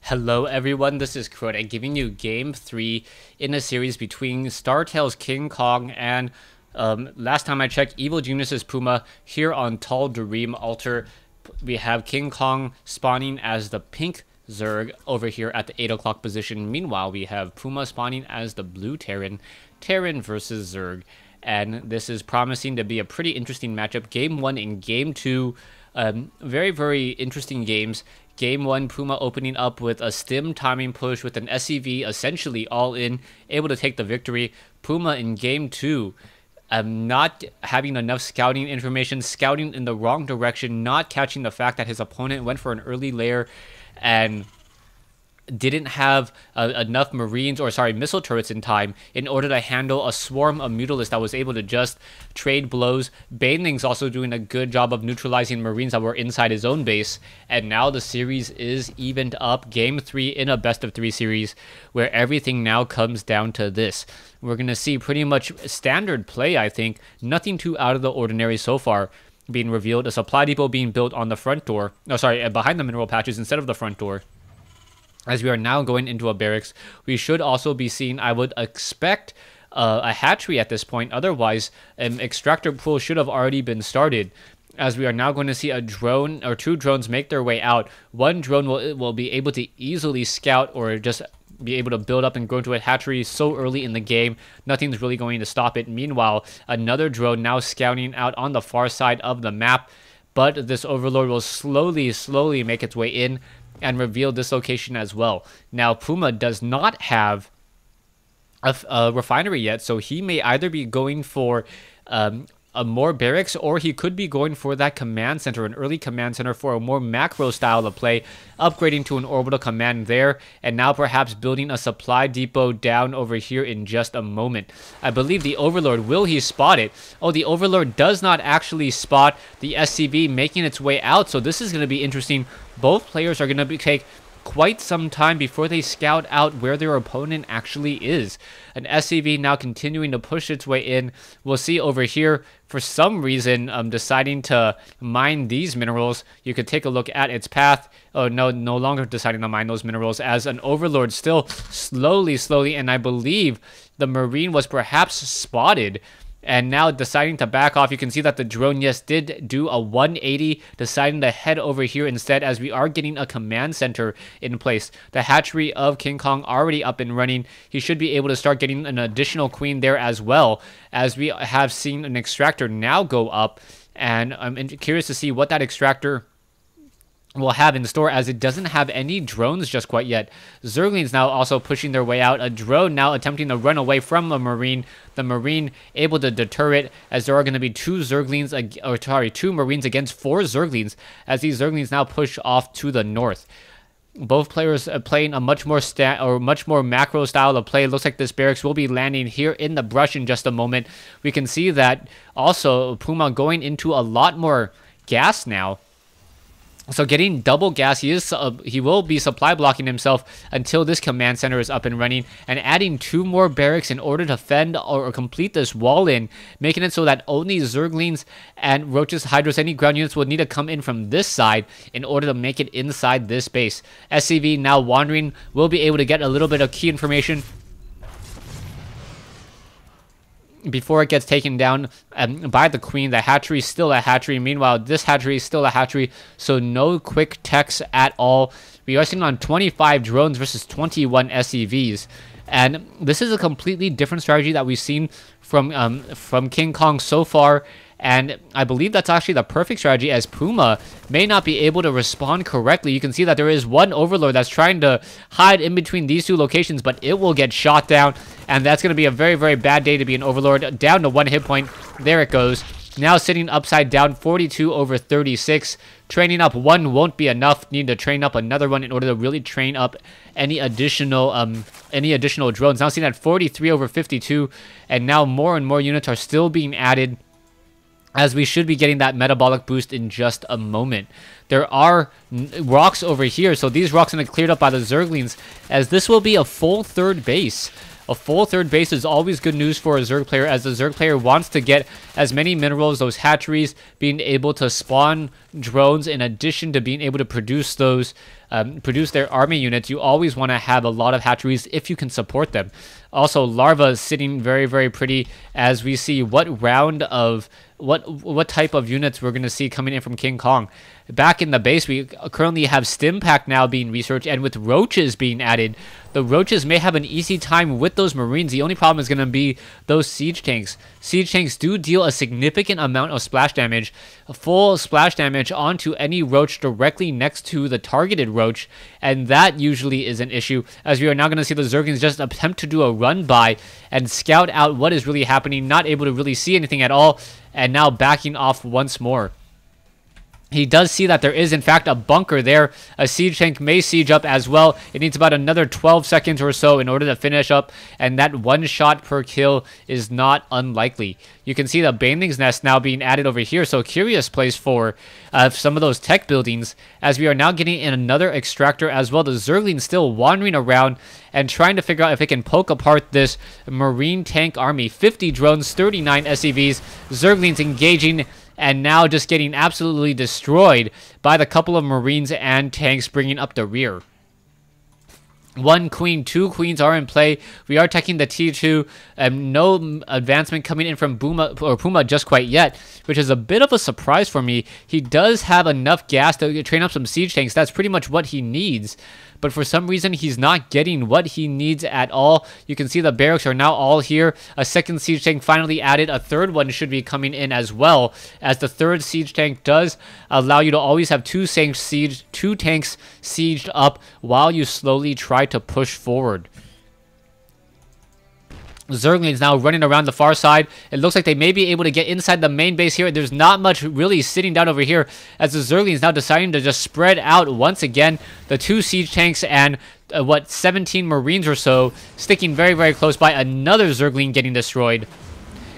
Hello everyone, this is Crota giving you Game 3 in a series between StarTale's KingKong and, last time I checked, Evil Genius's Puma. Here on Tal'darim Altar, we have KingKong spawning as the pink Zerg over here at the 8 o'clock position. Meanwhile, we have Puma spawning as the blue Terran. Terran versus Zerg. And this is promising to be a pretty interesting matchup. Game 1 and Game 2, very, very interesting games. Game 1, Puma opening up with a stim timing push with an SCV essentially all in, able to take the victory. Puma in Game 2, not having enough scouting information, scouting in the wrong direction, not catching the fact that his opponent went for an early layer and didn't have enough missile turrets in time in order to handle a swarm of Mutalisks that was able to just trade blows. Baneling's also doing a good job of neutralizing Marines that were inside his own base, and now the series is evened up. Game 3 in a best of 3 series where everything now comes down to this. We're going to see pretty much standard play, I think. Nothing too out of the ordinary so far being revealed. A supply depot being built on the front door. Behind the mineral patches instead of the front door. As we are now going into a barracks, we should also be seeing, I would expect, a hatchery at this point. Otherwise, an extractor pool should have already been started. As we are now going to see a drone or two drones make their way out. One drone will be able to easily scout or just be able to build up and go into a hatchery so early in the game. Nothing's really going to stop it. Meanwhile, another drone now scouting out on the far side of the map. But this overlord will slowly make its way in and reveal this location as well. Now, Puma does not have a refinery yet, so he may either be going for a more barracks, or he could be going for that command center, an early command center for a more macro style of play, upgrading to an orbital command there, and now perhaps building a supply depot down over here in just a moment. I believe the Overlord, will he spot it? Oh, the Overlord does not actually spot the SCV making its way out, so this is going to be interesting. Both players are going to take quite some time before they scout out where their opponent actually is. An SCV now continuing to push its way in. We'll see over here, for some reason, deciding to mine these minerals. You could take a look at its path. Oh, no longer deciding to mine those minerals, as an Overlord still slowly, and I believe the Marine was perhaps spotted and now deciding to back off. You can see that the drone, yes, did do a 180, deciding to head over here instead, as we are getting a command center in place. The hatchery of KingKong already up and running. He should be able to start getting an additional queen there as well, as we have seen an extractor now go up. And I'm curious to see what that extractor will have in store, as it doesn't have any drones just quite yet. Zerglings now also pushing their way out. A drone now attempting to run away from a Marine. The Marine able to deter it, as there are going to be two Marines against 4 Zerglings, as these Zerglings now push off to the north. Both players playing a much more macro style of play. It looks like this barracks will be landing here in the brush in just a moment. We can see that also Puma going into a lot more gas now. So getting double gas, he will be supply blocking himself until this command center is up and running, and adding 2 more barracks in order to fend or complete this wall in, making it so that only Zerglings and Roaches, Hydras, any ground units will need to come in from this side in order to make it inside this base. SCV now wandering, will be able to get a little bit of key information before it gets taken down by the queen. The hatchery is still a hatchery. Meanwhile, this hatchery is still a hatchery, so no quick techs at all. We are sitting on 25 drones versus 21 SCVs, and this is a completely different strategy that we've seen from KingKong so far. And I believe that's actually the perfect strategy, as Puma may not be able to respond correctly. You can see that there is one Overlord that's trying to hide in between these 2 locations, but it will get shot down. And that's going to be a very, very bad day to be an Overlord. Down to 1 hit point. There it goes. Now sitting upside down, 42 over 36. Training up 1 won't be enough. Need to train up another one in order to really train up any additional drones. Now sitting at 43 over 52. And now more and more units are still being added, as we should be getting that metabolic boost in just a moment. There are rocks over here, so these rocks are going to be cleared up by the Zerglings, as this will be a full 3rd base. A full 3rd base is always good news for a Zerg player, as the Zerg player wants to get as many minerals, those hatcheries, being able to spawn drones in addition to being able to produce those produce their army units, you always want to have a lot of hatcheries if you can support them. Also, larva sitting very, very pretty as we see what round of what type of units we're going to see coming in from KingKong. Back in the base, we currently have Stimpack now being researched, and with roaches being added, the roaches may have an easy time with those marines. The only problem is going to be those siege tanks. Siege tanks do deal a significant amount of splash damage, full splash damage onto any roach directly next to the targeted roach, and that usually is an issue, as we are now going to see the Zerglings just attempt to do a run by and scout out what is really happening, not able to really see anything at all, and now backing off once more. He does see that there is, in fact, a bunker there. A siege tank may siege up as well. It needs about another 12 seconds or so in order to finish up, and that one shot per kill is not unlikely. You can see the Baneling's Nest now being added over here, so curious place for some of those tech buildings, as we are now getting in another extractor as well. The Zerglings still wandering around and trying to figure out if it can poke apart this marine tank army. 50 drones, 39 SCVs, Zerglings engaging, and now just getting absolutely destroyed by the couple of marines and tanks bringing up the rear. 1 queen, 2 queens are in play. We are taking the T2. No advancement coming in from Puma just quite yet, which is a bit of a surprise for me. He does have enough gas to train up some siege tanks. That's pretty much what he needs. But for some reason, he's not getting what he needs at all. You can see the barracks are now all here. A second siege tank finally added. A third one should be coming in as well, as the third siege tank does allow you to always have two tanks sieged up while you slowly try to push forward. Zerglings now running around the far side. It looks like they may be able to get inside the main base here. There's not much really sitting down over here, as the Zerglings now deciding to just spread out once again. The 2 siege tanks and 17 marines or so sticking very, very close by. Another Zergling getting destroyed.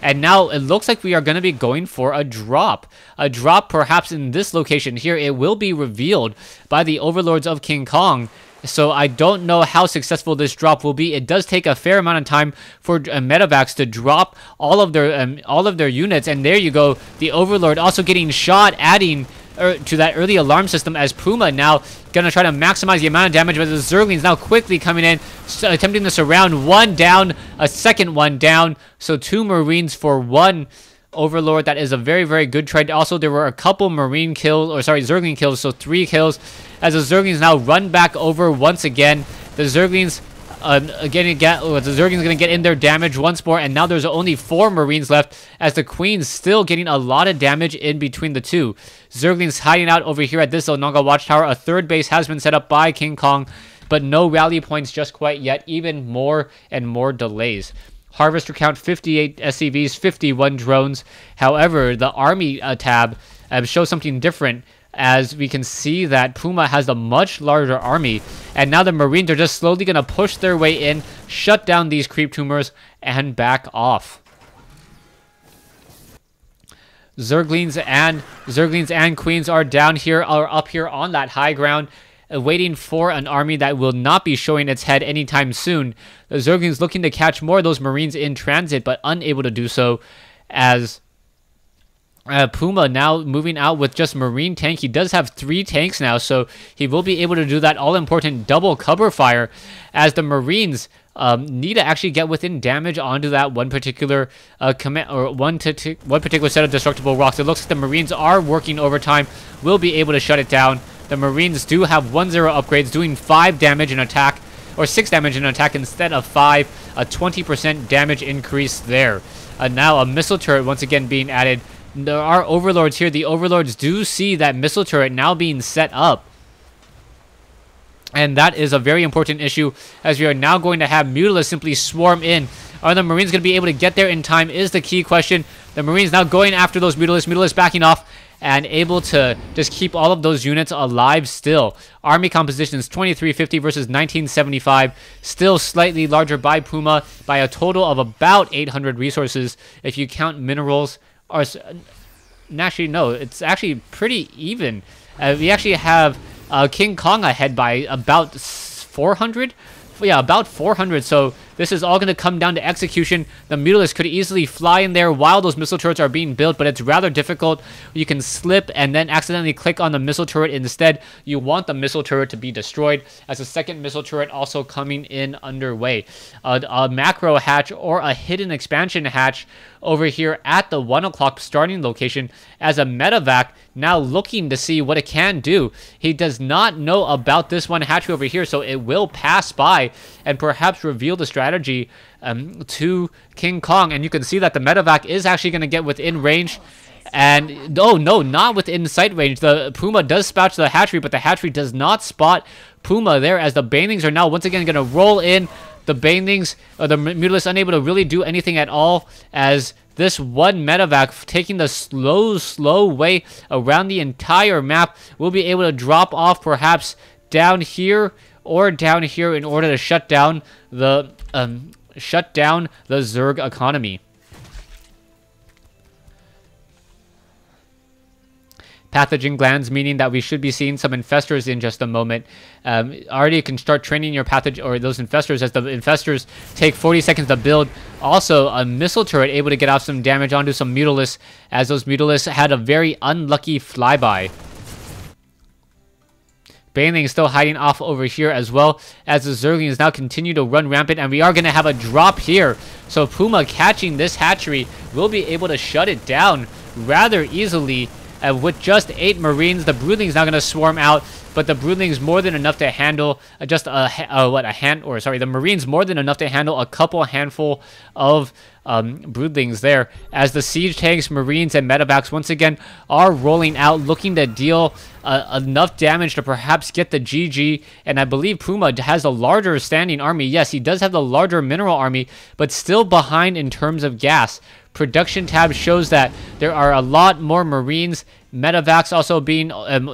And now it looks like we are going to be going for a drop. A drop perhaps in this location here. It will be revealed by the overlords of KingKong. So I don't know how successful this drop will be. It does take a fair amount of time for medevacs to drop all of their units, and there you go. The Overlord also getting shot, adding to that early alarm system, as Puma now gonna try to maximize the amount of damage, but the Zerglings now quickly coming in, attempting to surround. 1 down, a second one down. So 2 Marines for 1 Overlord. That is a very, very good trade. Also, there were a couple Zergling kills, so 3 kills. As the Zerglings now run back over once again. The Zerglings gonna get in their damage once more, and now there's only 4 Marines left, as the Queen's still getting a lot of damage in between the 2. Zerglings hiding out over here at this Ononga Watchtower. A third base has been set up by KingKong, but no rally points just quite yet. Even more and more delays. Harvester count 58 SCVs, 51 drones. However, the army tab shows something different, as we can see that Puma has a much larger army, and now the Marines are just slowly going to push their way in, shut down these creep tumors, and back off. Zerglings and Queens are up here on that high ground, waiting for an army that will not be showing its head anytime soon. The Zerglings looking to catch more of those Marines in transit, but unable to do so, as Puma now moving out with just Marine tank. He does have 3 tanks now, so he will be able to do that all-important double cover fire, as the Marines need to actually get within damage onto that one particular one particular set of destructible rocks. It looks like the Marines are working overtime, will be able to shut it down. The Marines do have 1-0 upgrades, doing 5 damage in attack, or 6 damage in attack instead of 5. A 20% damage increase there. Now a missile turret once again being added. There are Overlords here. The Overlords do see that missile turret now being set up, and that is a very important issue, as we are now going to have Mutalisk simply swarm in. Are the Marines going to be able to get there in time is the key question. The Marines now going after those Mutalisks. Mutalisks backing off and able to just keep all of those units alive still. Army compositions 2350 versus 1975. Still slightly larger by Puma by a total of about 800 resources if you count minerals. Or actually, no, it's actually pretty even. We actually have KingKong ahead by about 400. Yeah, about 400. So This is all going to come down to execution. The Mutalisk could easily fly in there while those missile turrets are being built, but it's rather difficult. You can slip and then accidentally click on the missile turret instead. You want the missile turret to be destroyed, as a second missile turret also coming in underway. A macro hatch or a hidden expansion hatch over here at the 1 o'clock starting location, as a medevac now looking to see what it can do. He does not know about this one hatchery over here, so it will pass by and perhaps reveal the strategy to KingKong. And you can see that the medevac is actually going to get within range. And oh no, not within sight range. The Puma does spout to the hatchery, but the hatchery does not spot Puma there, as the Banelings are now once again going to roll in. The Banelings, or the Mutalisk, unable to really do anything at all, as this one medevac taking the slow way around the entire map will be able to drop off perhaps down here or down here in order to shut down the Zerg economy. Pathogen glands, meaning that we should be seeing some infestors in just a moment. Already you can start training your pathogen or those infestors, as the infestors take 40 seconds to build. Also, a missile turret able to get off some damage onto some Mutalisks, as those Mutalisks had a very unlucky flyby. Baneling still hiding off over here as well, as the Zerglings now continue to run rampant, and we are going to have a drop here. So Puma, catching this hatchery, will be able to shut it down rather easily. With just 8 Marines, the Broodling's now going to swarm out, but the Broodling's more than enough to handle the Marines more than enough to handle a couple handful of Broodlings there, as the siege tanks, Marines, and medevacs once again are rolling out, looking to deal enough damage to perhaps get the GG. And I believe Puma has a larger standing army. Yes, he does have the larger mineral army, but still behind in terms of gas. Production tab shows that there are a lot more Marines. Medevacs also being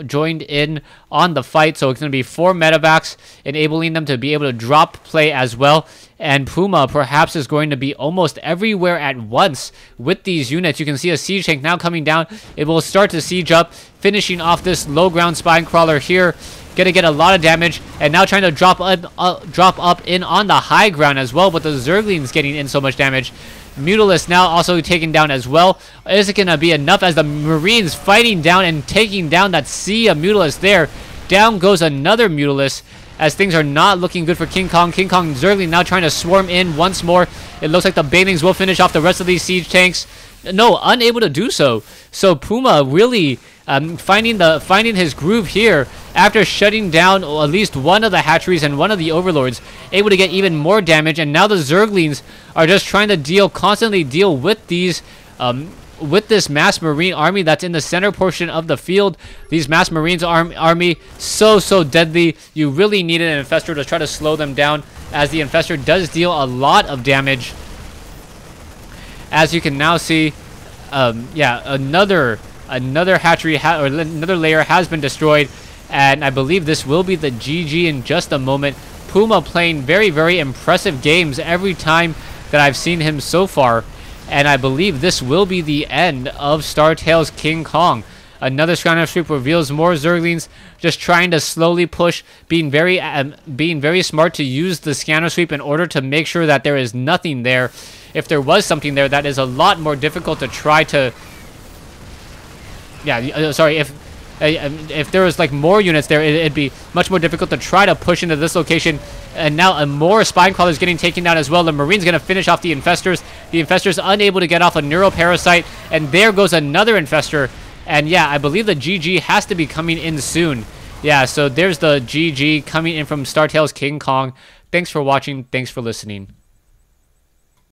joined in on the fight, so it's going to be 4 medevacs, enabling them to be able to drop play as well. And Puma perhaps is going to be almost everywhere at once with these units. You can see a siege tank now coming down. It will start to siege up, finishing off this low ground spine crawler here. Gonna get a lot of damage, and now trying to drop up in on the high ground as well, with the Zerglings getting in so much damage. Mutalisk now also taken down as well. Is it gonna be enough, as the Marines fighting down and taking down that sea of Mutalisk there? Down goes another Mutalisk, as things are not looking good for KingKong. KingKong and Zergling now trying to swarm in once more. It looks like the Banelings will finish off the rest of these siege tanks. No, unable to do so. So Puma really finding his groove here after shutting down at least one of the hatcheries and one of the overlords, able to get even more damage. And now the Zerglings are just trying to constantly deal with these with this mass marine army that's in the center portion of the field. These mass marines army so deadly. You really need an infestor to try to slow them down, as the infestor does deal a lot of damage. As you can now see, another hatchery or another layer has been destroyed, and I believe this will be the GG in just a moment. Puma playing very impressive games every time that I've seen him so far, and I believe this will be the end of StarTale's KingKong. Another scanner sweep reveals more Zerglings just trying to slowly push, being very smart to use the scanner sweep in order to make sure that there is nothing there. If there was something there, that is a lot more difficult to try to... if there was like more units there, it'd be much more difficult to try to push into this location. And now more spine crawlers getting taken down as well. The Marine's going to finish off the infestors. The infestors unable to get off a neuroparasite, and there goes another infestor. And yeah, I believe the GG has to be coming in soon. Yeah, so there's the GG coming in from StarTale's KingKong. Thanks for watching. Thanks for listening.